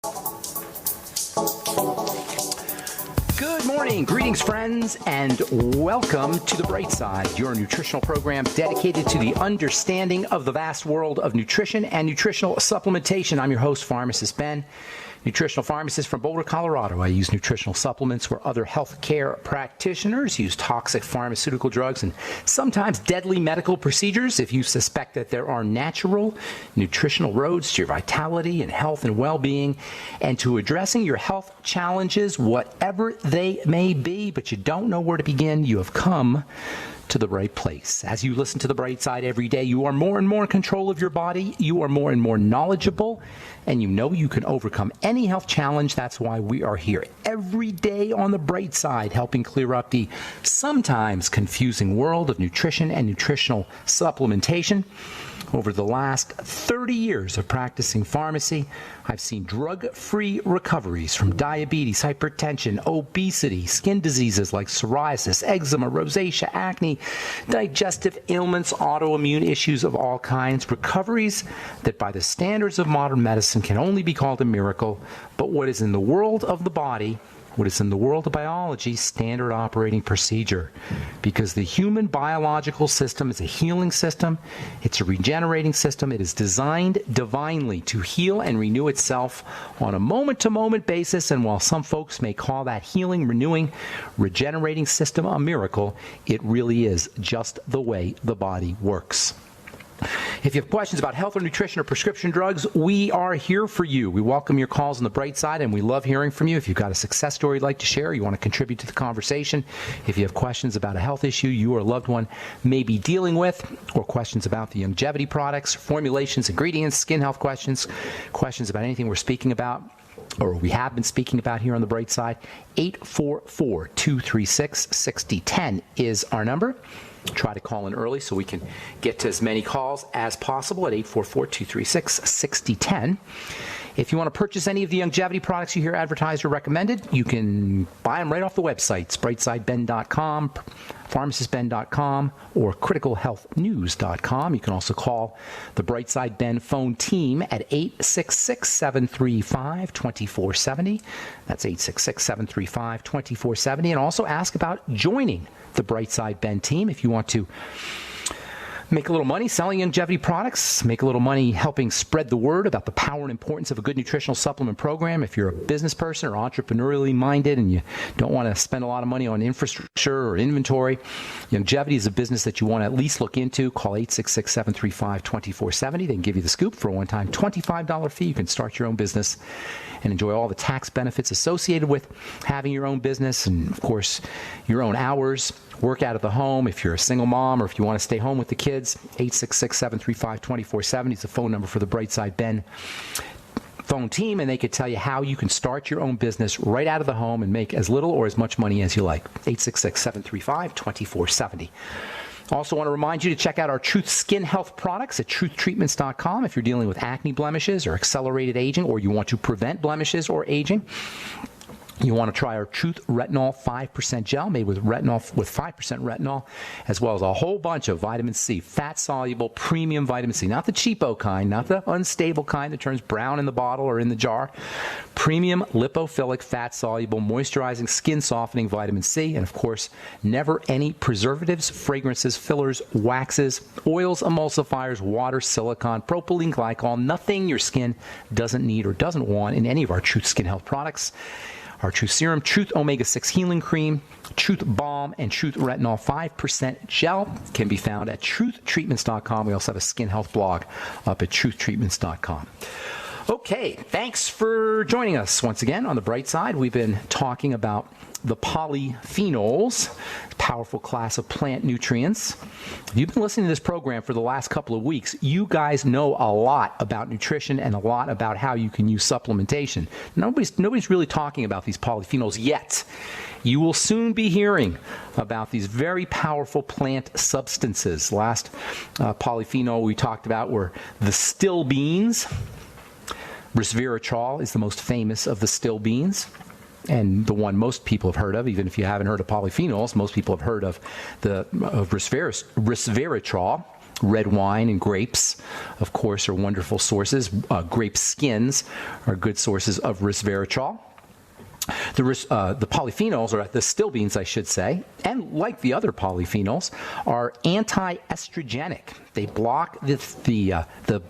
Good morning, greetings friends, and welcome to The Bright Side, your nutritional program dedicated to the understanding of the vast world of nutrition and nutritional supplementation. I'm your host, Pharmacist Ben, nutritional pharmacist from Boulder, Colorado. I use nutritional supplements where other healthcare practitioners use toxic pharmaceutical drugs and sometimes deadly medical procedures. If you suspect that there are natural nutritional roads to your vitality and health and well-being and to addressing your health challenges, whatever they may be, but you don't know where to begin, you have come to the right place. As you listen to The Bright Side every day, you are more and more in control of your body, you are more and more knowledgeable, and you know you can overcome any health challenge. That's why we are here every day on The Bright Side, helping clear up the sometimes confusing world of nutrition and nutritional supplementation. Over the last 30 years of practicing pharmacy, I've seen drug-free recoveries from diabetes, hypertension, obesity, skin diseases like psoriasis, eczema, rosacea, acne, digestive ailments, autoimmune issues of all kinds, recoveries that by the standards of modern medicine can only be called a miracle, but what is in the world of the body, what is in the world of biology, standard operating procedure. Because the human biological system is a healing system, it's a regenerating system, it is designed divinely to heal and renew itself on a moment-to-moment basis, and while some folks may call that healing, renewing, regenerating system a miracle, it really is just the way the body works. If you have questions about health or nutrition or prescription drugs, we are here for you. We welcome your calls on The Bright Side, and we love hearing from you. If you've got a success story you'd like to share, you want to contribute to the conversation, if you have questions about a health issue you or a loved one may be dealing with, or questions about the longevity products, formulations, ingredients, skin health questions, questions about anything we're speaking about, or we have been speaking about here on The Bright Side, 844-236-6010 is our number. Try to call in early so we can get to as many calls as possible at 844-236-6010. If you want to purchase any of the longevity products you hear advertised or recommended, you can buy them right off the websites, brightsideben.com, pharmacistben.com, or criticalhealthnews.com. You can also call the Brightside Ben phone team at 866-735-2470. That's 866-735-2470. And also ask about joining the Brightside Ben team if you want to make a little money selling longevity products, make a little money helping spread the word about the power and importance of a good nutritional supplement program. If you're a business person or entrepreneurially minded and you don't want to spend a lot of money on infrastructure or inventory, longevity is a business that you want to at least look into. Call 866-735-2470. They can give you the scoop for a one-time $25 fee. You can start your own business and enjoy all the tax benefits associated with having your own business and, of course, your own hours. Work out of the home if you're a single mom or if you want to stay home with the kids. 866-735-2470 is the phone number for the Brightside Ben phone team, and they could tell you how you can start your own business right out of the home and make as little or as much money as you like. 866-735-2470. Also want to remind you to check out our Truth Skin Health products at truthtreatments.com if you're dealing with acne blemishes or accelerated aging, or you want to prevent blemishes or aging. You want to try our Truth Retinol 5% gel made with 5% retinol, as well as a whole bunch of vitamin C, fat-soluble premium vitamin C, not the cheapo kind, not the unstable kind that turns brown in the bottle or in the jar. Premium lipophilic, fat-soluble, moisturizing, skin-softening vitamin C, and of course, never any preservatives, fragrances, fillers, waxes, oils, emulsifiers, water, silicone, propylene glycol, nothing your skin doesn't need or doesn't want in any of our Truth Skin Health products. Our Truth Serum, Truth Omega-6 Healing Cream, Truth Balm, and Truth Retinol 5% Gel can be found at truthtreatments.com. We also have a skin health blog up at truthtreatments.com. Okay, thanks for joining us once again on The Bright Side. We've been talking about the polyphenols, powerful class of plant nutrients. If you've been listening to this program for the last couple of weeks, you guys know a lot about nutrition and a lot about how you can use supplementation. Nobody's really talking about these polyphenols yet. You will soon be hearing about these very powerful plant substances. Last polyphenol we talked about were the still beans. Resveratrol is the most famous of the still beans, and the one most people have heard of. Even if you haven't heard of polyphenols, most people have heard of resveratrol. Red wine and grapes, of course, are wonderful sources. Grape skins are good sources of resveratrol. The polyphenols, or the still beans, I should say, and like the other polyphenols, are anti-estrogenic. They block the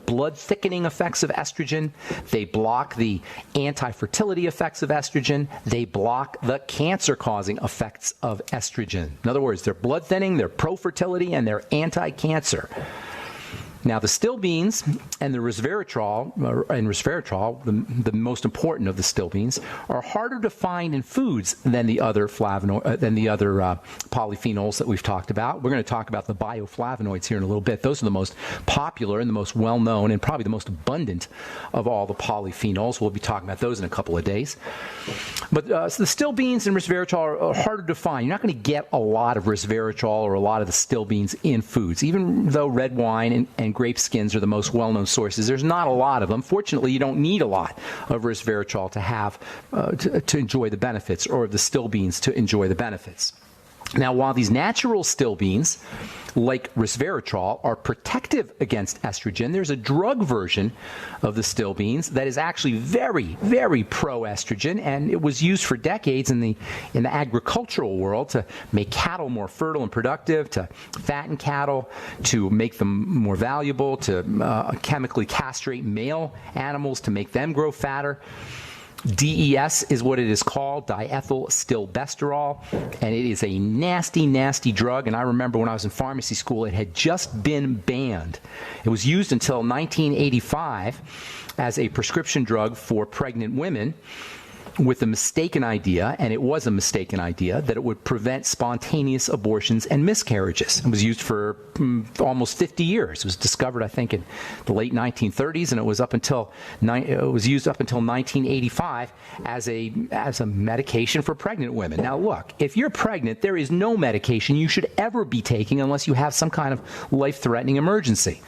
blood thickening effects of estrogen. They block the anti-fertility effects of estrogen. They block the cancer-causing effects of estrogen. In other words, they're blood thinning, they're pro-fertility, and they're anti-cancer. Now, the still beans and the resveratrol, the most important of the still beans, are harder to find in foods than the other polyphenols that we've talked about. We're going to talk about the bioflavonoids here in a little bit. Those are the most popular and the most well-known and probably the most abundant of all the polyphenols. We'll be talking about those in a couple of days. But so the still beans and resveratrol are harder to find. You're not going to get a lot of resveratrol or a lot of the still beans in foods, even though red wine and grape skins are the most well-known sources. There's not a lot of them. Fortunately, you don't need a lot of resveratrol to have to enjoy the benefits, or of the still beans to enjoy the benefits. Now, while these natural still beans, like resveratrol, are protective against estrogen, there's a drug version of the still beans that is actually very, very pro-estrogen, and it was used for decades in the agricultural world to make cattle more fertile and productive, to fatten cattle, to make them more valuable, to chemically castrate male animals to make them grow fatter. DES is what it is called, diethylstilbestrol, and it is a nasty, nasty drug. And I remember when I was in pharmacy school, it had just been banned. It was used until 1985 as a prescription drug for pregnant women, with a mistaken idea, and it was a mistaken idea, that it would prevent spontaneous abortions and miscarriages. It was used for almost 50 years. It was discovered, I think, in the late 1930s, and it was used up until 1985 as a medication for pregnant women. Now, look, if you're pregnant, there is no medication you should ever be taking unless you have some kind of life-threatening emergency,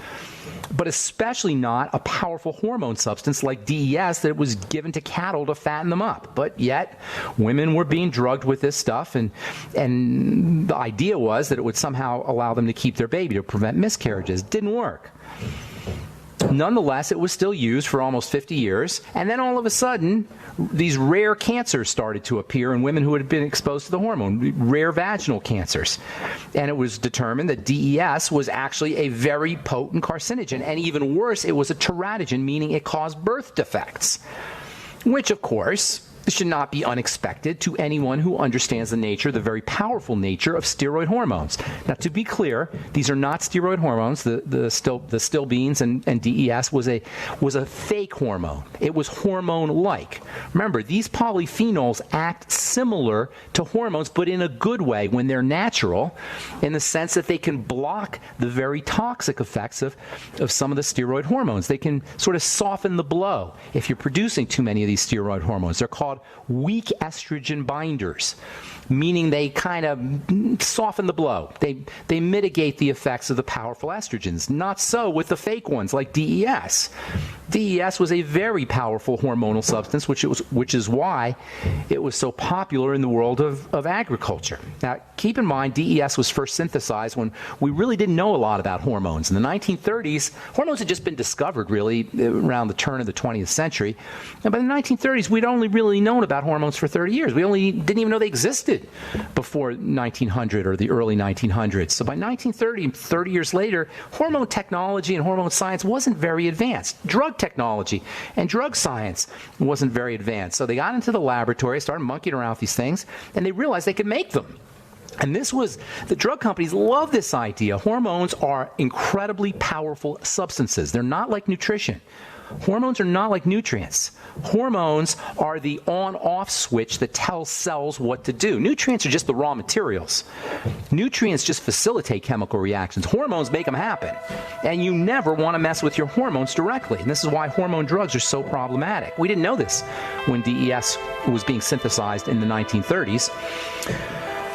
but especially not a powerful hormone substance like DES that was given to cattle to fatten them up. But yet, women were being drugged with this stuff, and the idea was that it would somehow allow them to keep their baby, to prevent miscarriages. It didn't work. Nonetheless, it was still used for almost 50 years, and then all of a sudden, these rare cancers started to appear in women who had been exposed to the hormone, rare vaginal cancers. And it was determined that DES was actually a very potent carcinogen, and even worse, it was a teratogen, meaning it caused birth defects, which, of course, should not be unexpected to anyone who understands the very powerful nature of steroid hormones. Now, to be clear, these are not steroid hormones. The still beans and DES was a fake hormone. It was hormone-like. Remember, these polyphenols act similar to hormones, but in a good way when they're natural, in the sense that they can block the very toxic effects of some of the steroid hormones. They can sort of soften the blow if you're producing too many of these steroid hormones. They're called weak estrogen binders, meaning they kind of soften the blow. They mitigate the effects of the powerful estrogens. Not so with the fake ones like DES. DES was a very powerful hormonal substance, which is why it was so popular in the world of agriculture. Now, keep in mind, DES was first synthesized when we really didn't know a lot about hormones. In the 1930s, hormones had just been discovered, really, around the turn of the 20th century. And by the 1930s, we'd only really known about hormones for 30 years. We only didn't even know they existed before 1900 or the early 1900s. So by 1930, 30 years later, hormone technology and hormone science wasn't very advanced. Drug technology and drug science wasn't very advanced. So they got into the laboratory, started monkeying around with these things, and they realized they could make them. And the drug companies love this idea. Hormones are incredibly powerful substances. They're not like nutrition. Hormones are not like nutrients. Hormones are the on-off switch that tells cells what to do. Nutrients are just the raw materials. Nutrients just facilitate chemical reactions. Hormones make them happen. And you never want to mess with your hormones directly. And this is why hormone drugs are so problematic. We didn't know this when DES was being synthesized in the 1930s.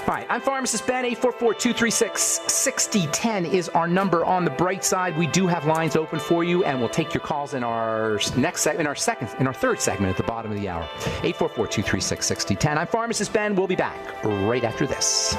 All right, I'm Pharmacist Ben. 844-236-6010 is our number on the bright side. We do have lines open for you, and we'll take your calls in our third segment at the bottom of the hour. 844-236-6010. I'm Pharmacist Ben. We'll be back right after this.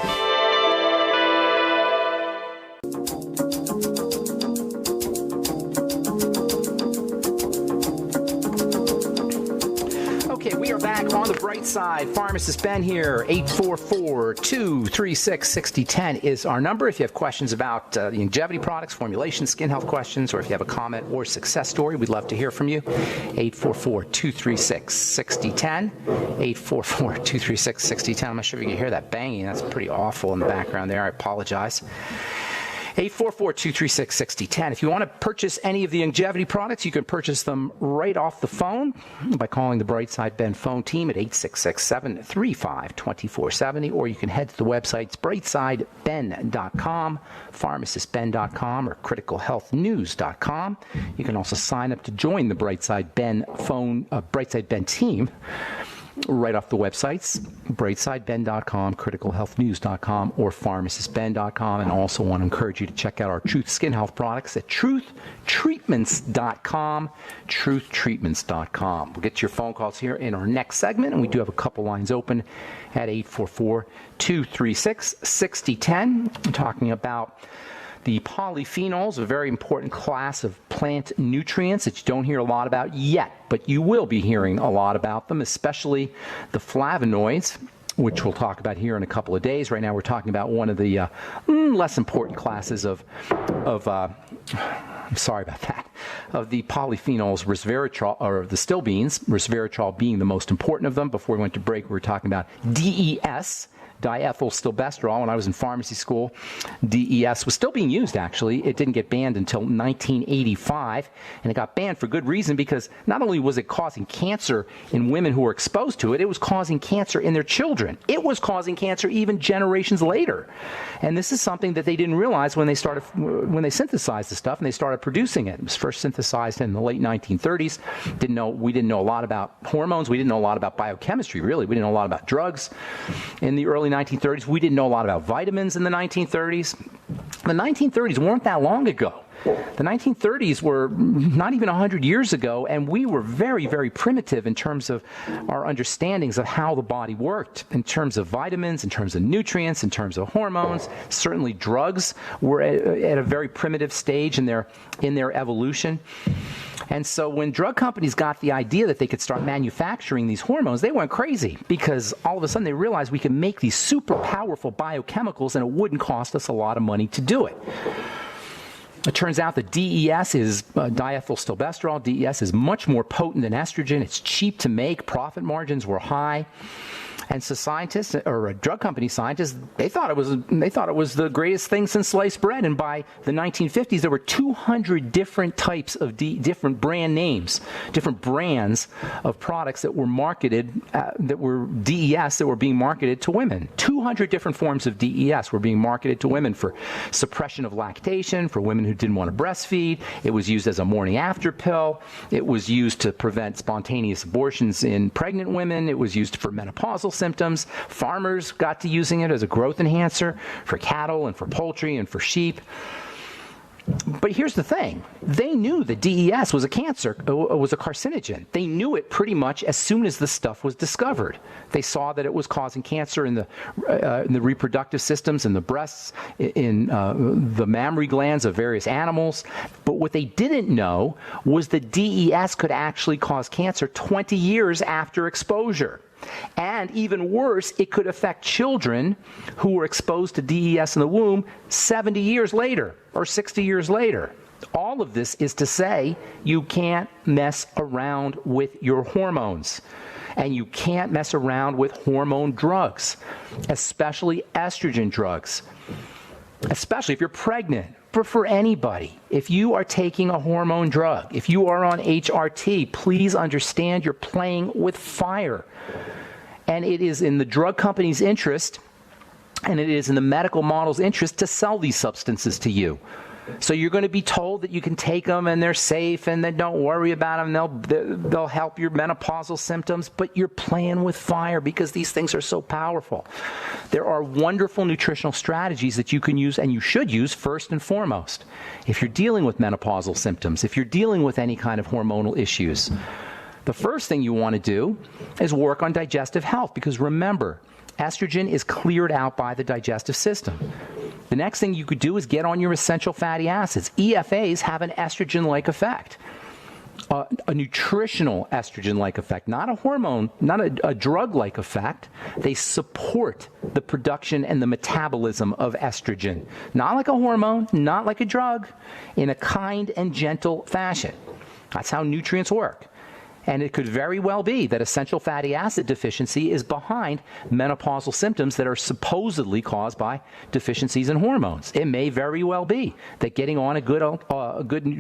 Okay, we are back on the bright side. Pharmacist Ben here. 844-236-6010 is our number. If you have questions about the longevity products, formulation, skin health questions, or if you have a comment or success story, we'd love to hear from you. 844-236-6010. 844-236-6010. I'm not sure if you can hear that banging. That's pretty awful in the background there. I apologize. 844-236-6010. If you want to purchase any of the longevity products, you can purchase them right off the phone by calling the Brightside Ben phone team at 866-735-2470, or you can head to the websites brightsideben.com, pharmacistben.com, or criticalhealthnews.com. You can also sign up to join the Brightside Ben Brightside Ben team right off the websites, brightsideben.com, criticalhealthnews.com, or pharmacistben.com. And also want to encourage you to check out our Truth Skin Health products at truthtreatments.com, truthtreatments.com. We'll get to your phone calls here in our next segment, and we do have a couple lines open at 844-236-6010. I'm talking about the polyphenols, a very important class of plant nutrients that you don't hear a lot about yet, but you will be hearing a lot about them, especially the flavonoids, which we'll talk about here in a couple of days. Right now we're talking about one of the less important classes of the polyphenols, resveratrol, or the still beans, resveratrol being the most important of them. Before we went to break, we were talking about DES, diethylstilbestrol. When I was in pharmacy school, DES was still being used, actually. It didn't get banned until 1985, and it got banned for good reason, because not only was it causing cancer in women who were exposed to it, it was causing cancer in their children. It was causing cancer even generations later. And this is something that they didn't realize when they synthesized the stuff and they started producing it. It was first synthesized in the late 1930s. We didn't know a lot about hormones. We didn't know a lot about biochemistry, really. We didn't know a lot about drugs in the early 1930s. We didn't know a lot about vitamins in the 1930s. The 1930s weren't that long ago. The 1930s were not even 100 years ago, and we were very, very primitive in terms of our understandings of how the body worked, in terms of vitamins, in terms of nutrients, in terms of hormones. Certainly drugs were at a very primitive stage in their evolution. And so when drug companies got the idea that they could start manufacturing these hormones, they went crazy, because all of a sudden they realized we could make these super powerful biochemicals and it wouldn't cost us a lot of money to do it. It turns out that DES is diethylstilbestrol. DES is much more potent than estrogen. It's cheap to make. Profit margins were high. And so scientists, or drug company scientists, they thought it was the greatest thing since sliced bread. And by the 1950s, there were 200 different types of different brand names, different brands of products that were marketed, that were DES, that were being marketed to women. 200 different forms of DES were being marketed to women for suppression of lactation, for women who didn't want to breastfeed. It was used as a morning after pill. It was used to prevent spontaneous abortions in pregnant women. It was used for menopausal symptoms. Farmers got to using it as a growth enhancer for cattle and for poultry and for sheep. But here's the thing. They knew that DES was a carcinogen. They knew it pretty much as soon as the stuff was discovered. They saw that it was causing cancer in the reproductive systems, in the breasts, in the mammary glands of various animals. But what they didn't know was that DES could actually cause cancer 20 years after exposure. And even worse, it could affect children who were exposed to DES in the womb 70 years later or 60 years later. All of this is to say you can't mess around with your hormones. And you can't mess around with hormone drugs, especially estrogen drugs, especially if you're pregnant. But for anybody, if you are taking a hormone drug, if you are on HRT, please understand you're playing with fire. And it is in the drug company's interest, and it is in the medical model's interest to sell these substances to you. So you're going to be told that you can take them and they're safe and that don't worry about them. They'll help your menopausal symptoms, but you're playing with fire because these things are so powerful. There are wonderful nutritional strategies that you can use and you should use first and foremost. If you're dealing with menopausal symptoms, if you're dealing with any kind of hormonal issues, the first thing you want to do is work on digestive health, because remember, estrogen is cleared out by the digestive system. The next thing you could do is get on your essential fatty acids. EFAs have an estrogen-like effect. a nutritional estrogen-like effect, not a hormone, not a drug-like effect. They support the production and the metabolism of estrogen, not like a hormone, not like a drug, in a kind and gentle fashion. That's how nutrients work. And it could very well be that essential fatty acid deficiency is behind menopausal symptoms that are supposedly caused by deficiencies in hormones. It may very well be that getting on a good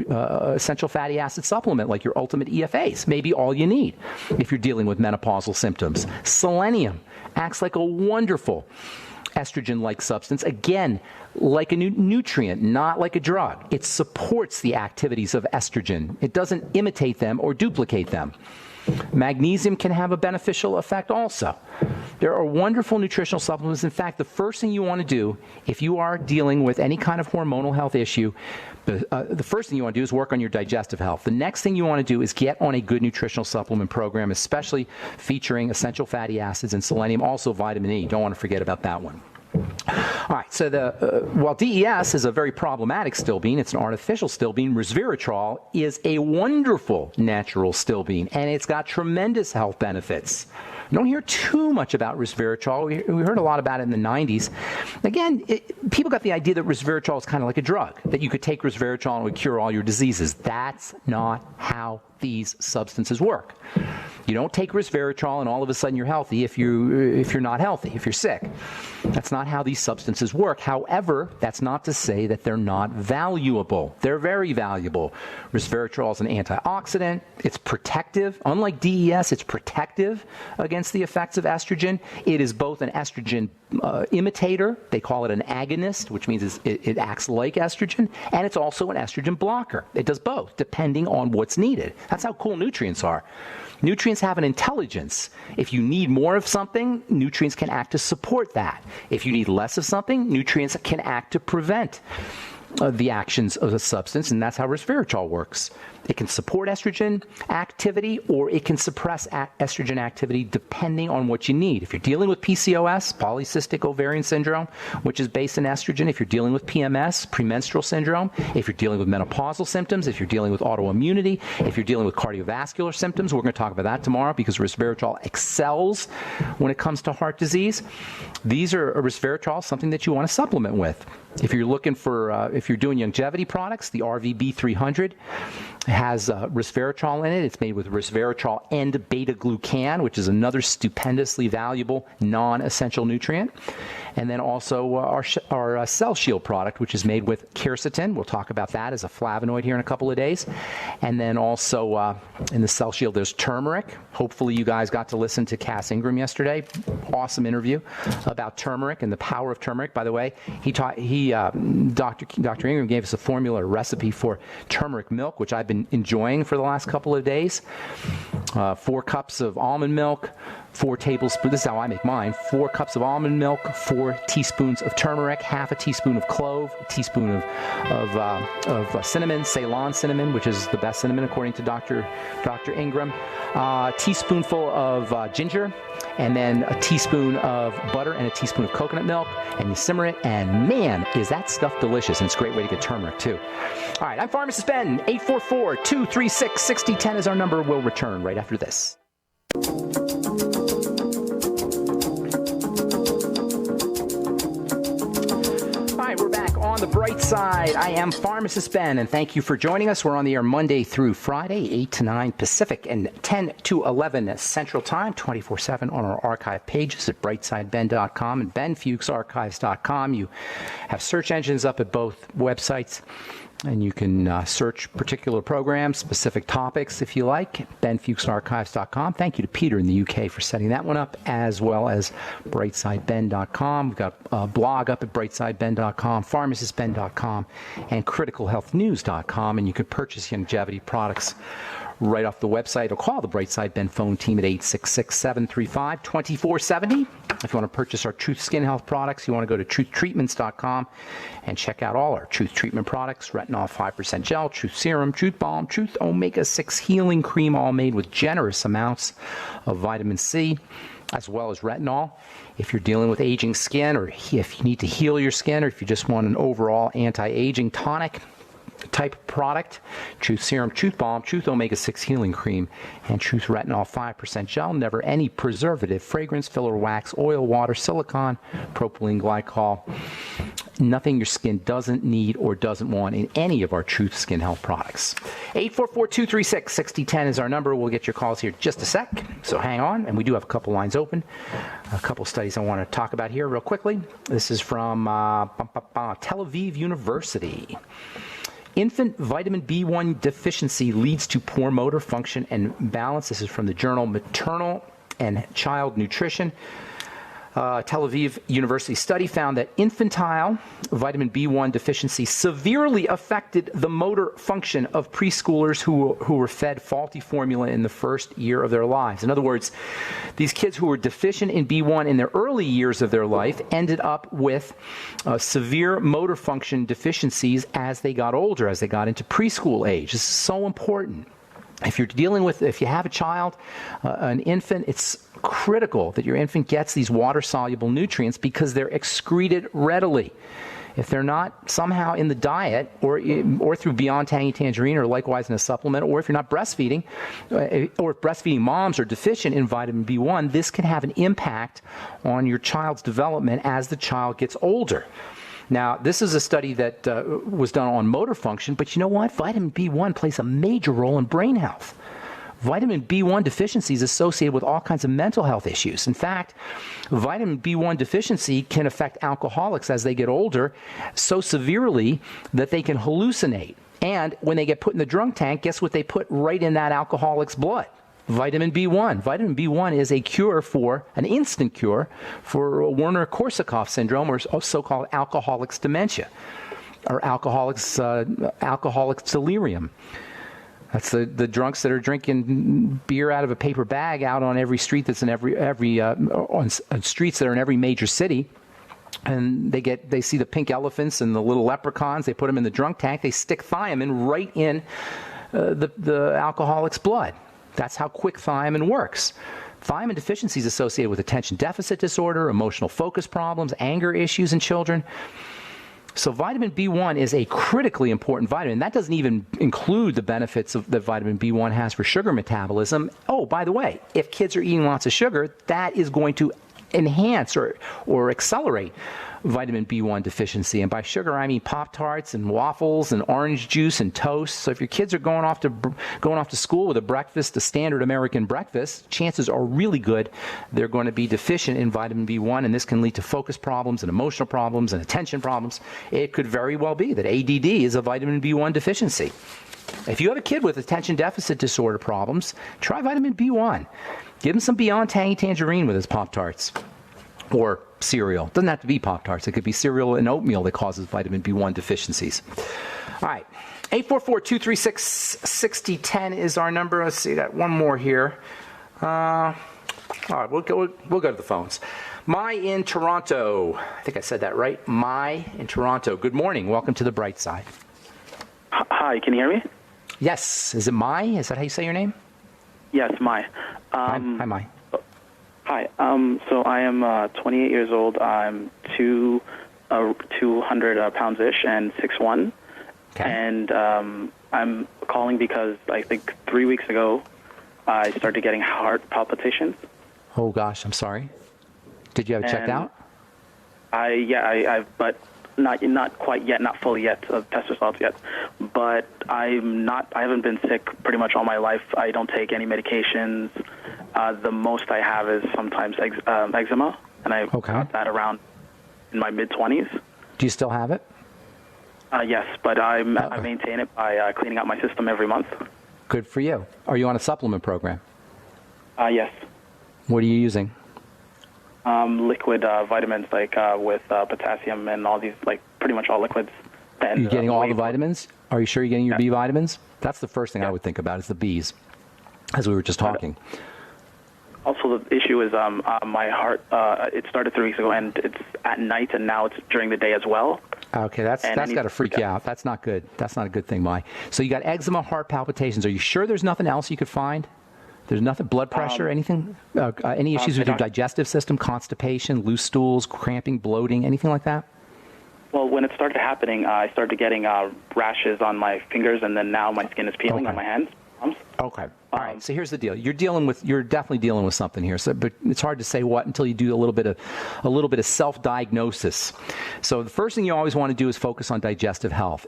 essential fatty acid supplement like your Ultimate EFAs may be all you need if you're dealing with menopausal symptoms. Selenium acts like a wonderful estrogen-like substance, again, like a nutrient, not like a drug. It supports the activities of estrogen. It doesn't imitate them or duplicate them. Magnesium can have a beneficial effect also. There are wonderful nutritional supplements. In fact, the first thing you want to do if you are dealing with any kind of hormonal health issue, the first thing you want to do is work on your digestive health. The next thing you want to do is get on a good nutritional supplement program, especially featuring essential fatty acids and selenium, also vitamin E. Don't want to forget about that one. All right, so while DES is a very problematic still bean, it's an artificial still bean, resveratrol is a wonderful natural still bean, and it's got tremendous health benefits. You don't hear too much about resveratrol. We heard a lot about it in the 90s. Again, people got the idea that resveratrol is kind of like a drug, that you could take resveratrol and it would cure all your diseases. That's not how these substances work. You don't take resveratrol and all of a sudden you're healthy if you're not healthy, if you're sick. That's not how these substances work. However, that's not to say that they're not valuable. They're very valuable. Resveratrol is an antioxidant. It's protective. Unlike DES, it's protective against the effects of estrogen. It is both an estrogen imitator. They call it an agonist, which means it acts like estrogen, and it's also an estrogen blocker. It does both, depending on what's needed. That's how cool nutrients are. Nutrients have an intelligence. If you need more of something, nutrients can act to support that. If you need less of something, nutrients can act to prevent the actions of a substance, and that's how resveratrol works. It can support estrogen activity, or it can suppress estrogen activity depending on what you need. If you're dealing with PCOS, polycystic ovarian syndrome, which is based in estrogen, if you're dealing with PMS, premenstrual syndrome, if you're dealing with menopausal symptoms, if you're dealing with autoimmunity, if you're dealing with cardiovascular symptoms, we're going to talk about that tomorrow because resveratrol excels when it comes to heart disease. These are resveratrol, something that you want to supplement with. If you're looking for, if you're doing longevity products, the RVB 300 has resveratrol in it. It's made with resveratrol and beta-glucan, which is another stupendously valuable non-essential nutrient. And then also our Cell Shield product, which is made with quercetin. We'll talk about that as a flavonoid here in a couple of days. And then also in the Cell Shield, there's turmeric. Hopefully you guys got to listen to Cass Ingram yesterday. Awesome interview about turmeric and the power of turmeric. By the way, Dr. Ingram gave us a formula, a recipe for turmeric milk, which I've been enjoying for the last couple of days. 4 cups of almond milk, 4 tablespoons, this is how I make mine, 4 cups of almond milk, 4 teaspoons of turmeric, half a teaspoon of clove, a teaspoon of cinnamon, Ceylon cinnamon, which is the best cinnamon according to Dr. Ingram, teaspoonful of ginger, and then a teaspoon of butter and a teaspoon of coconut milk, and you simmer it, and man, is that stuff delicious, and it's a great way to get turmeric too. All right, I'm Pharmacist Ben. 844-236-6010 is our number. We'll return right after this. We're back on the bright side. I am Pharmacist Ben, and thank you for joining us. We're on the air Monday through Friday, 8 to 9 Pacific and 10 to 11 Central Time, 24/7 on our archive pages at brightsideben.com and benfuchsarchives.com. You have search engines up at both websites, and you can search particular programs, specific topics, if you like, benfuchsarchives.com. Thank you to Peter in the UK for setting that one up, as well as brightsideben.com. We've got a blog up at brightsideben.com, pharmacistben.com, and criticalhealthnews.com, and you can purchase longevity products right off the website, or call the Brightside Ben phone team at 866-735-2470. If you want to purchase our Truth Skin Health products, you want to go to truthtreatments.com and check out all our Truth Treatment products: Retinol 5% Gel, Truth Serum, Truth Balm, Truth Omega-6 Healing Cream, all made with generous amounts of vitamin C, as well as retinol. If you're dealing with aging skin, or if you need to heal your skin, or if you just want an overall anti-aging tonic, type product, Truth Serum, Truth Balm, Truth Omega-6 Healing Cream, and Truth Retinol 5% Gel. Never any preservative, fragrance, filler, wax, oil, water, silicone, propylene glycol. Nothing your skin doesn't need or doesn't want in any of our Truth Skin Health products. 844-236-6010 is our number. We'll get your calls here in just a sec, so hang on. And we do have a couple lines open. A couple studies I want to talk about here real quickly. This is from Tel Aviv University. Infant vitamin B1 deficiency leads to poor motor function and balance. This is from the journal Maternal and Child Nutrition. Tel Aviv University study found that infantile vitamin B1 deficiency severely affected the motor function of preschoolers who were fed faulty formula in the first year of their lives. In other words, these kids who were deficient in B1 in their early years of their life ended up with severe motor function deficiencies as they got older, as they got into preschool age. This is so important. If you have a child, an infant, it's critical that your infant gets these water-soluble nutrients because they're excreted readily. If they're not somehow in the diet or through Beyond Tangy Tangerine or likewise in a supplement, or if you're not breastfeeding, or if breastfeeding moms are deficient in vitamin B1, this can have an impact on your child's development as the child gets older. Now, this is a study that was done on motor function, but you know what? Vitamin B1 plays a major role in brain health. Vitamin B1 deficiency is associated with all kinds of mental health issues. In fact, vitamin B1 deficiency can affect alcoholics as they get older so severely that they can hallucinate. And when they get put in the drunk tank, guess what they put right in that alcoholic's blood? Vitamin B1. Vitamin B1 is an instant cure for Werner-Korsakoff syndrome, or so-called alcoholics dementia, or alcoholics delirium. That's the drunks that are drinking beer out of a paper bag out on every street that's in on streets that are in every major city. And they see the pink elephants and the little leprechauns. They put them in the drunk tank. They stick thiamine right in the alcoholic's blood. That's how quick thiamine works. Thiamine deficiency is associated with attention deficit disorder, emotional focus problems, anger issues in children. So vitamin B1 is a critically important vitamin. That doesn't even include the benefits that vitamin B1 has for sugar metabolism. Oh, by the way, if kids are eating lots of sugar, that is going to enhance or accelerate vitamin B1 deficiency. And by sugar, I mean Pop-Tarts and waffles and orange juice and toast. So if your kids are going off to school with a standard American breakfast, chances are really good they're going to be deficient in vitamin B1, and this can lead to focus problems and emotional problems and attention problems. It could very well be that ADD is a vitamin B1 deficiency. If you have a kid with attention deficit disorder problems, try vitamin B1. Give him some Beyond Tangy Tangerine with his Pop-Tarts. Or cereal. It doesn't have to be Pop-Tarts. It could be cereal and oatmeal that causes vitamin B1 deficiencies. All right. 844-236-6010 is our number. Let's see. Got one more here. All right. We'll go to the phones. Mai in Toronto. I think I said that right. Mai in Toronto. Good morning. Welcome to the Bright Side. Hi. Can you hear me? Yes. Is it Mai? Is that how you say your name? Yes, Mai. Hi, Mai. Hi. So I am 28 years old. I'm 200 pounds-ish and 6'1". Okay. And I'm calling because I think 3 weeks ago I started getting heart palpitations. Oh, gosh. I'm sorry. Did you have it checked out? But not quite yet, not fully yet, test results yet. But I haven't been sick pretty much all my life. I don't take any medications. The most I have is sometimes eczema, and I got that around in my mid-20s. Do you still have it? Yes, but I maintain it by cleaning out my system every month. Good for you. Are you on a supplement program? Yes. What are you using? Liquid vitamins, like with potassium and all these, like pretty much all liquids. And, are you getting all the vitamins? Are you sure you're getting your B vitamins? That's the first thing I would think about is the Bs, as we were just talking. Also, the issue is my heart. It started 3 weeks ago, and it's at night, and now it's during the day as well. Okay, that's got to freak you out. That's not good. That's not a good thing, Mai. So you got eczema, heart palpitations. Are you sure there's nothing else you could find? There's nothing, blood pressure, anything? Any issues with your digestive system, constipation, loose stools, cramping, bloating, anything like that? Well, when it started happening, I started getting rashes on my fingers, and then now my skin is peeling on my hands. Okay. All right. So here's the deal. You're definitely dealing with something here. So, but it's hard to say what until you do a little bit of self-diagnosis. So the first thing you always want to do is focus on digestive health.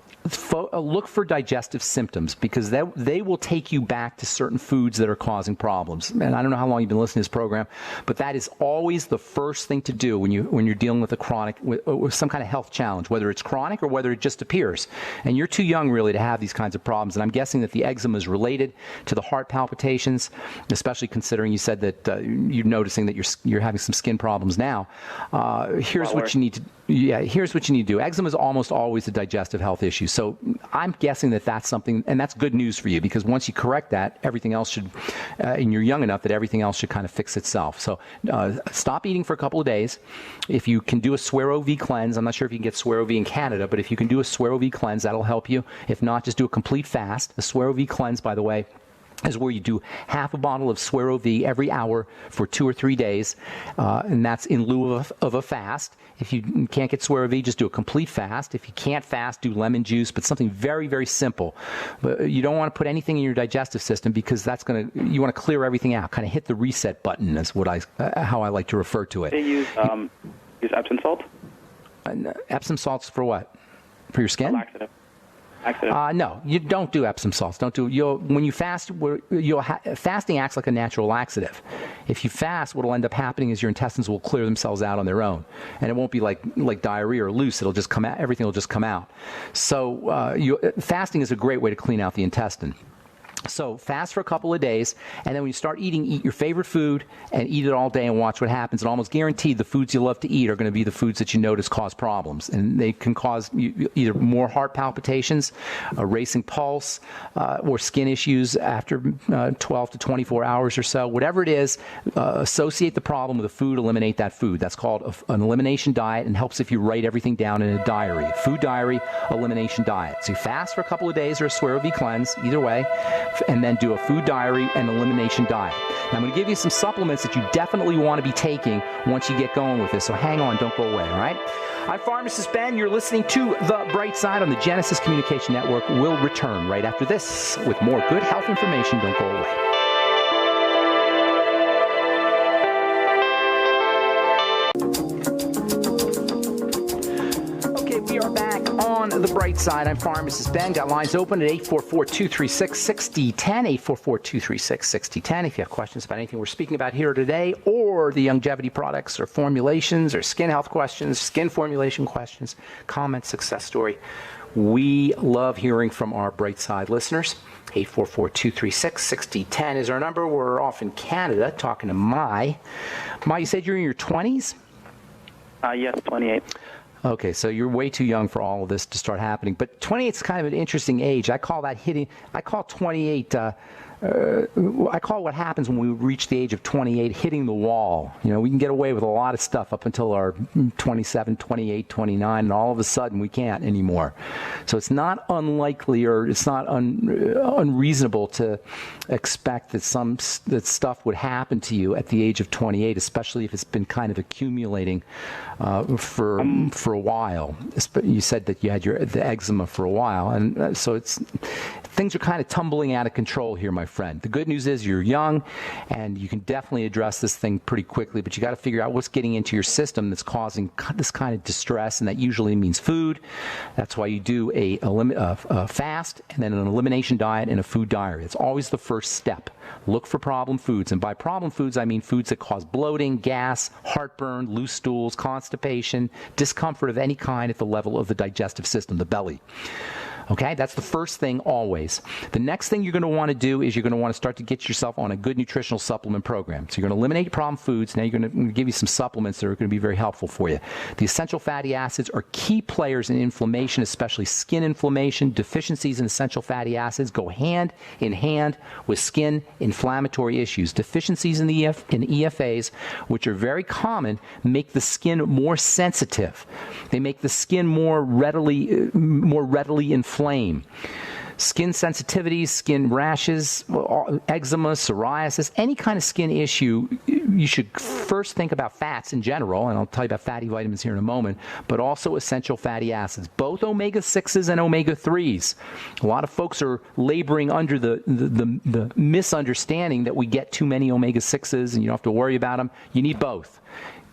Look for digestive symptoms because they will take you back to certain foods that are causing problems. And I don't know how long you've been listening to this program, but that is always the first thing to do when you're dealing with a chronic, with some kind of health challenge, whether it's chronic or whether it just appears. And you're too young really to have these kinds of problems. And I'm guessing that the eczema is related to the heart palpitations, especially considering you said that you're noticing that you're having some skin problems now. Here's what you need to do. Eczema is almost always a digestive health issue. So I'm guessing that that's something, and that's good news for you because once you correct that, everything else should, and you're young enough that everything else should kind of fix itself. So stop eating for a couple of days. If you can do a Swero V cleanse, I'm not sure if you can get Swero V in Canada, but if you can do a Swero V cleanse, that'll help you. If not, just do a complete fast. The Swero V cleanse, by the way, is where you do half a bottle of Swero V every hour for 2 or 3 days, and that's in lieu of a fast. If you can't get Swero V, just do a complete fast. If you can't fast, do lemon juice, but something very, very simple. But you don't want to put anything in your digestive system because you want to clear everything out, kind of hit the reset button is how I like to refer to it. They use Epsom salt? Epsom salts for what? For your skin? Laxative. No, you don't do Epsom salts. When you fast, fasting acts like a natural laxative. If you fast, what will end up happening is your intestines will clear themselves out on their own, and it won't be like diarrhea or loose. It'll just come out. Everything will just come out. So fasting is a great way to clean out the intestine. So fast for a couple of days, and then when you start eating, eat your favorite food and eat it all day and watch what happens. And almost guaranteed the foods you love to eat are going to be the foods that you notice cause problems. And they can cause either more heart palpitations, a racing pulse, or skin issues after 12 to 24 hours or so. Whatever it is, associate the problem with a food, eliminate that food. That's called an elimination diet and helps if you write everything down in a diary. Food diary, elimination diet. So you fast for a couple of days or a Swero V cleanse, either way, and then do a food diary and elimination diet. Now, I'm going to give you some supplements that you definitely want to be taking once you get going with this. So hang on, don't go away, all right? I'm Pharmacist Ben. You're listening to The Bright Side on the Genesis Communication Network. We'll return right after this with more good health information. Don't go away. The Bright Side. I'm Pharmacist Ben. Got lines open at 844-236-6010, 844-236-6010. If you have questions about anything we're speaking about here today or the longevity products or formulations or skin health questions, skin formulation questions, comments, success story, we love hearing from our Bright Side listeners. 844-236-6010 is our number. We're off in Canada talking to Mai. Mai, you said you're in your 20s? Yes, 28. Okay, so you're way too young for all of this to start happening. But 28 is kind of an interesting age. I call 28, I call what happens when we reach the age of 28 hitting the wall. You know, we can get away with a lot of stuff up until our 27, 28, 29, and all of a sudden we can't anymore. So it's not unlikely or it's not unreasonable to expect that that stuff would happen to you at the age of 28, especially if it's been kind of accumulating for a while. You said that you had the eczema for a while, and so things are kind of tumbling out of control here, my friend. The good news is you're young, and you can definitely address this thing pretty quickly, but you got to figure out what's getting into your system that's causing this kind of distress, and that usually means food. That's why you do a fast, and then an elimination diet and a food diary. It's always the first step. Look for problem foods, and by problem foods, I mean foods that cause bloating, gas, heartburn, loose stools, constipation, discomfort of any kind at the level of the digestive system, the belly. Okay, that's the first thing always. The next thing you're going to want to do is you're going to want to start to get yourself on a good nutritional supplement program. So you're going to eliminate problem foods. Now you're going to give you some supplements that are going to be very helpful for you. The essential fatty acids are key players in inflammation, especially skin inflammation. Deficiencies in essential fatty acids go hand in hand with skin inflammatory issues. Deficiencies in EFAs, which are very common, make the skin more sensitive. They make the skin more readily inflamed. skin sensitivities, skin rashes, eczema, psoriasis, any kind of skin issue, you should first think about fats in general, and I'll tell you about fatty vitamins here in a moment, but also essential fatty acids, both omega-6s and omega-3s. A lot of folks are laboring under the misunderstanding that we get too many omega-6s and you don't have to worry about them. You need both.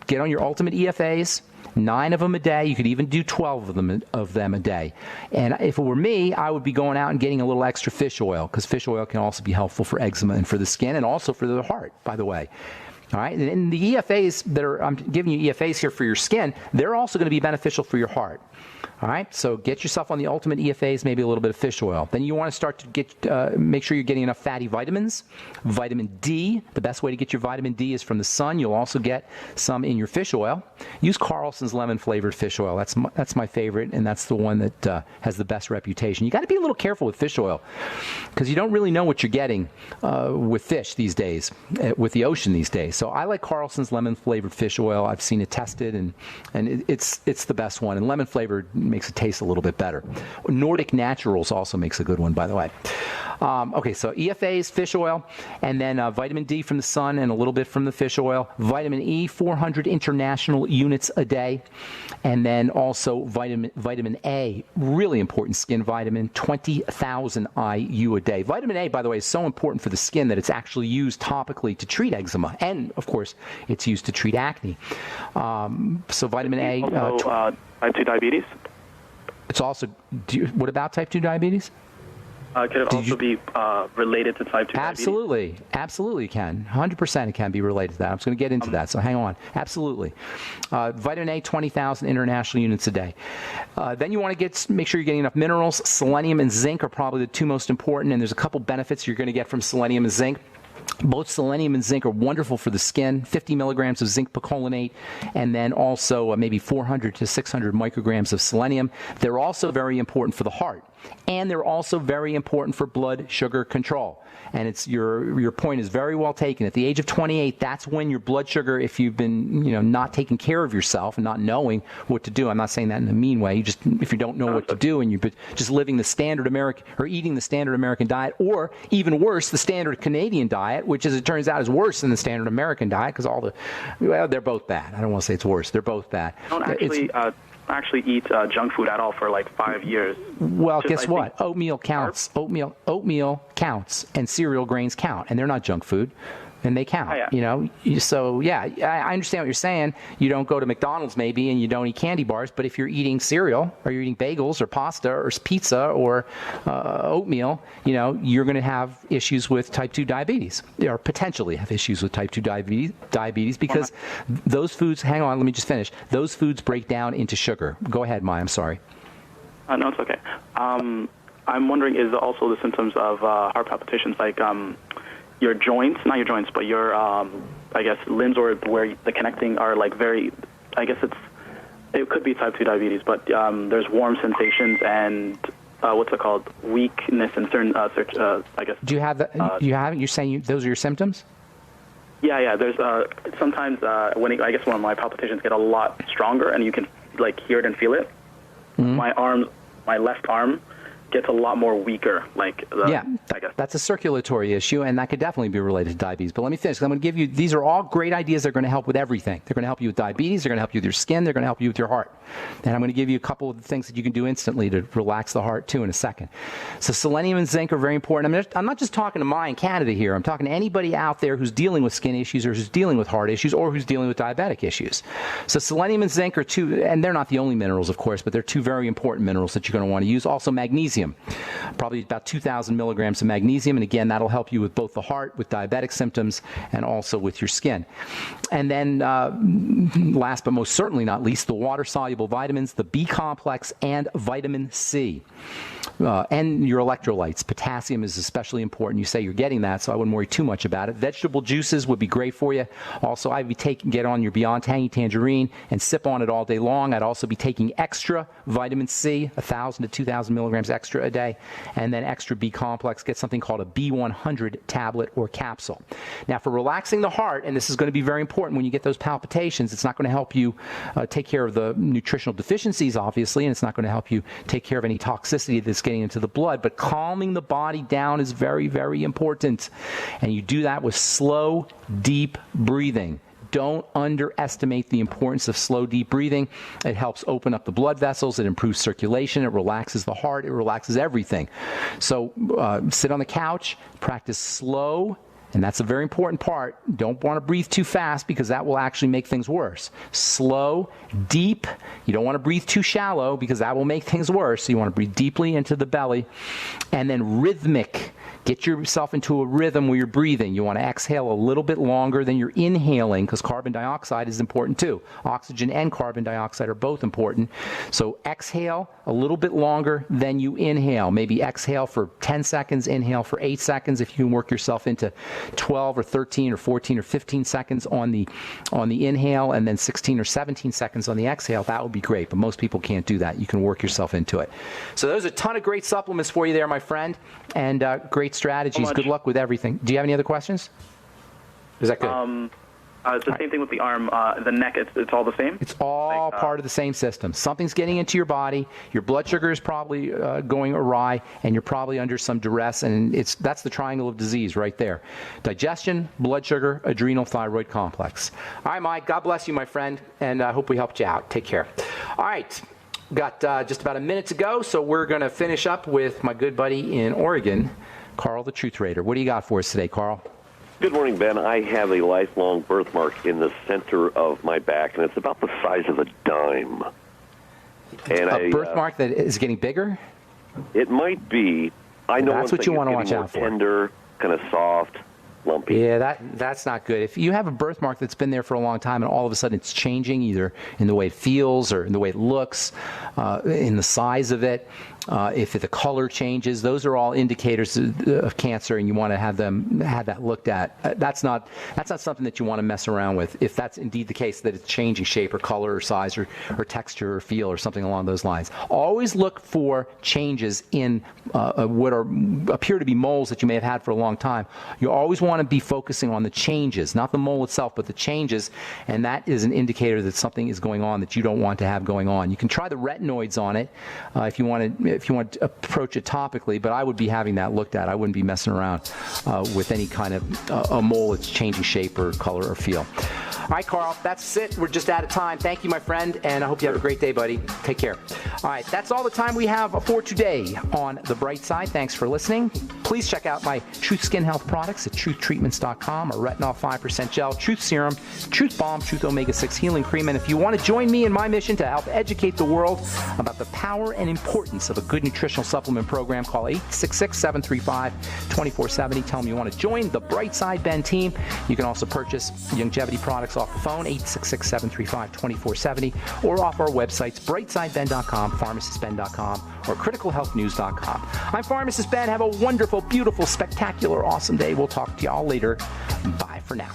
Get on your ultimate EFAs. 9 of them a day. You could even do 12 of them a day. And if it were me, I would be going out and getting a little extra fish oil, because fish oil can also be helpful for eczema and for the skin and also for the heart, by the way. All right, and the EFAs I'm giving you EFAs here for your skin, they're also going to be beneficial for your heart. All right, so get yourself on the ultimate EFAs, maybe a little bit of fish oil. Then you want to start to make sure you're getting enough fatty vitamins. Vitamin D, the best way to get your vitamin D is from the sun. You'll also get some in your fish oil. Use Carlson's lemon-flavored fish oil. That's my favorite, and that's the one that has the best reputation. You got to be a little careful with fish oil, because you don't really know what you're getting with fish these days, with the ocean these days. So I like Carlson's lemon-flavored fish oil. I've seen it tested, and it's the best one. And lemon-flavored makes it taste a little bit better. Nordic Naturals also makes a good one, by the way. Okay, so EFAs, fish oil, and then vitamin D from the sun and a little bit from the fish oil. Vitamin E, 400 international units a day. And then also vitamin A, really important skin vitamin, 20,000 IU a day. Vitamin A, by the way, is so important for the skin that it's actually used topically to treat eczema. And, of course, it's used to treat acne. So vitamin A... Also, type 2 diabetes? It's also... what about type 2 diabetes? Could it also be related to type 2 diabetes? Absolutely it can. 100% it can be related to that. I'm just going to get into that, so hang on. Absolutely. Vitamin A, 20,000 international units a day. Then you want to make sure you're getting enough minerals. Selenium and zinc are probably the two most important, and there's a couple benefits you're going to get from selenium and zinc. Both selenium and zinc are wonderful for the skin, 50 milligrams of zinc picolinate, and then also maybe 400 to 600 micrograms of selenium. They're also very important for the heart, and they're also very important for blood sugar control. And it's your point is very well taken. At the age of 28, that's when your blood sugar, if you've been not taking care of yourself and not knowing what to do, I'm not saying that in a mean way, if you don't know what to do and you're just living the standard American or eating the standard American diet, or even worse, the standard Canadian diet, which as it turns out is worse than the standard American diet, because they're both bad. I don't want to say it's worse. They're both bad. Actually eat junk food at all for like 5 years. Well, guess what? Oatmeal counts. Oatmeal counts, and cereal grains count, and they're not junk food, and they count. Oh, yeah. So yeah, I understand what you're saying. You don't go to McDonald's maybe, and you don't eat candy bars, but if you're eating cereal, or you're eating bagels, or pasta, or pizza, or oatmeal, you're going to have issues with type 2 diabetes, or potentially have issues with type 2 diabetes because those foods. Hang on, let me just finish. Those foods break down into sugar. Go ahead, Maya. I'm sorry. No, it's okay. I'm wondering, is also the symptoms of heart palpitations like your joints, not your joints, but your, I guess, limbs or where the connecting are like very, I guess it could be type 2 diabetes, but there's warm sensations and what's it called, weakness in certain, I guess. Do you have that? You're saying those are your symptoms? Yeah. There's sometimes when my palpitations get a lot stronger and you can like hear it and feel it. Mm-hmm. My left arm gets a lot more weaker, I guess. That's a circulatory issue, and that could definitely be related to diabetes. But let me finish. I'm going to give you, these are all great ideas that are going to help with everything. They're going to help you with diabetes, they're going to help you with your skin, they're going to help you with your heart. And I'm going to give you a couple of things that you can do instantly to relax the heart, too, in a second. So selenium and zinc are very important. I'm not just talking to Maya in Canada here. I'm talking to anybody out there who's dealing with skin issues or who's dealing with heart issues or who's dealing with diabetic issues. So selenium and zinc are two, and they're not the only minerals, of course, but they're two very important minerals that you're going to want to use. Also magnesium. Probably about 2,000 milligrams of magnesium, and again, that'll help you with both the heart, with diabetic symptoms, and also with your skin. And then, last but most certainly not least, the water-soluble vitamins, the B complex, and vitamin C. And your electrolytes. Potassium is especially important. You say you're getting that, so I wouldn't worry too much about it. Vegetable juices would be great for you. Also, I'd be get on your Beyond Tangy Tangerine and sip on it all day long. I'd also be taking extra vitamin C, 1,000 to 2,000 milligrams extra extra a day. And then extra B complex, get something called a B100 tablet or capsule. Now, for relaxing the heart, and this is going to be very important when you get those palpitations, it's not going to help you take care of the nutritional deficiencies, obviously, and it's not going to help you take care of any toxicity that's getting into the blood, but calming the body down is very, very important. And you do that with slow, deep breathing. Don't underestimate the importance of slow, deep breathing. It helps open up the blood vessels. It improves circulation. It relaxes the heart. It relaxes everything. So sit on the couch, practice slow, and that's a very important part. Don't want to breathe too fast because that will actually make things worse. Slow, deep. You don't want to breathe too shallow because that will make things worse. So you want to breathe deeply into the belly. And then rhythmic. Get yourself into a rhythm where you're breathing. You want to exhale a little bit longer than you're inhaling because carbon dioxide is important too. Oxygen and carbon dioxide are both important. So exhale a little bit longer than you inhale. Maybe exhale for 10 seconds, inhale for 8 seconds. If you can work yourself into 12 or 13 or 14 or 15 seconds on the inhale and then 16 or 17 seconds on the exhale, that would be great. But most people can't do that. You can work yourself into it. So there's a ton of great supplements for you there, my friend, and great strategies. Good luck with everything. Do you have any other questions? Is that good? It's the same thing with the arm, the neck. It's all the same. It's all part of the same system. Something's getting into your body. Your blood sugar is probably going awry, and you're probably under some duress. And that's the triangle of disease right there: digestion, blood sugar, adrenal, thyroid complex. All right, Mike. God bless you, my friend, and I hope we helped you out. Take care. All right. Got just about a minute to go, so we're going to finish up with my good buddy in Oregon, Carl the Truth Raider. What do you got for us today, Carl? Good morning, Ben. I have a lifelong birthmark in the center of my back, and it's about the size of a dime. And a birthmark that is getting bigger? It might be. I know that's what you want to watch out for. Tender, kind of soft, lumpy. Yeah, that's not good. If you have a birthmark that's been there for a long time and all of a sudden it's changing, either in the way it feels or in the way it looks, in the size of it, if the color changes, those are all indicators of cancer, and you want to have that looked at. That's not something that you want to mess around with. If that's indeed the case, that it's changing shape or color or size or texture or feel or something along those lines. Always look for changes in what appear to be moles that you may have had for a long time. You always want to be focusing on the changes, not the mole itself, but the changes, and that is an indicator that something is going on that you don't want to have going on. You can try the retinoids on it if you want to approach it topically, but I would be having that looked at. I wouldn't be messing around with any kind of a mole that's changing shape or color or feel. All right, Carl, that's it. We're just out of time. Thank you, my friend, and I hope you have a great day, buddy. Take care. All right, that's all the time we have for today on The Bright Side. Thanks for listening. Please check out my Truth Skin Health products at truthtreatments.com, or Retinol 5% Gel, Truth Serum, Truth Balm, Truth Omega-6 Healing Cream. And if you want to join me in my mission to help educate the world about the power and importance of a good nutritional supplement program, call 866-735-2470. Tell them you want to join the Bright Side Ben team. You can also purchase longevity products off the phone, 866-735-2470, or off our websites, brightsideben.com, pharmacistben.com, or criticalhealthnews.com. I'm Pharmacist Ben. Have a wonderful, beautiful, spectacular, awesome day. We'll talk to you all later. Bye for now.